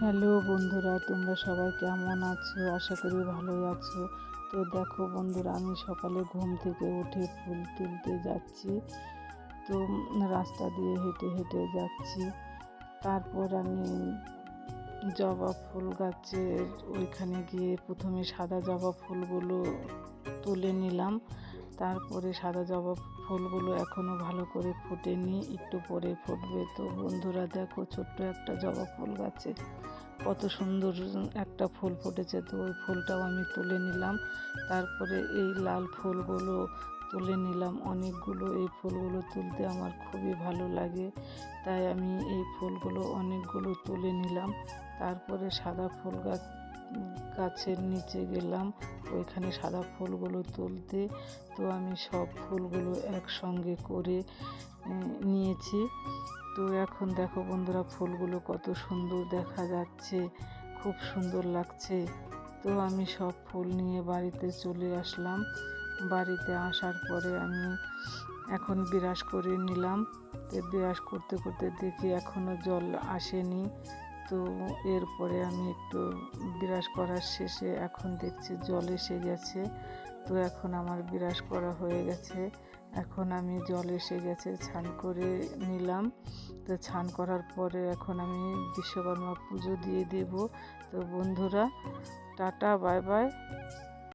Hello বন্ধুরা, তোমরা সবাই কেমন আছো? আশা করি ভালোই আছো। তো দেখো বন্ধুরা, আমি সকালে ঘুম থেকে উঠে ফুল তুলতে যাচ্ছি। তো রাস্তা দিয়ে হেঁটে হেঁটে যাচ্ছি। তারপর আমি জবা ফুল গাছের ওইখানে গিয়ে প্রথমে সাদা জবা ফুলগুলো তুলে নিলাম। তারপরে সাদা জবা ফুলগুলো এখনও ভালো করে ফোটেনি, একটু পরে ফুটবে। তো বন্ধুরা দেখো, ছোট্ট একটা জবা ফুল গাছে কত সুন্দর একটা ফুল ফুটেছে। তো ওই ফুলটাও আমি তুলে নিলাম। তারপরে এই লাল ফুলগুলো তুলে নিলাম অনেকগুলো। এই ফুলগুলো তুলতে আমার খুবই ভালো লাগে, তাই আমি এই ফুলগুলো অনেকগুলো তুলে নিলাম। তারপরে সাদা ফুল গাছের নিচে গেলাম, ওইখানে সাদা ফুলগুলো তুলতে। তো আমি সব ফুলগুলো একসঙ্গে করে নিয়েছি। তো এখন দেখো বন্ধুরা, ফুলগুলো কত সুন্দর দেখা যাচ্ছে, খুব সুন্দর লাগছে। তো আমি সব ফুল নিয়ে বাড়িতে চলে আসলাম। বাড়িতে আসার পরে আমি এখন বিরাস করে নিলাম। তো বিরাস করতে করতে দেখি এখনও জল আসেনি। তো এরপরে আমি একটু বিরাস করার শেষে এখন দেখছি জল এসে গেছে। তো এখন আমার বিরাস করা হয়ে গেছে। এখন আমি জল এসে গেছে, স্নান করে নিলাম। তো স্নান করার পরে এখন আমি বিশ্বকর্মা পুজো দিয়ে দেব। তো বন্ধুরা, টাটা, বাই বাই।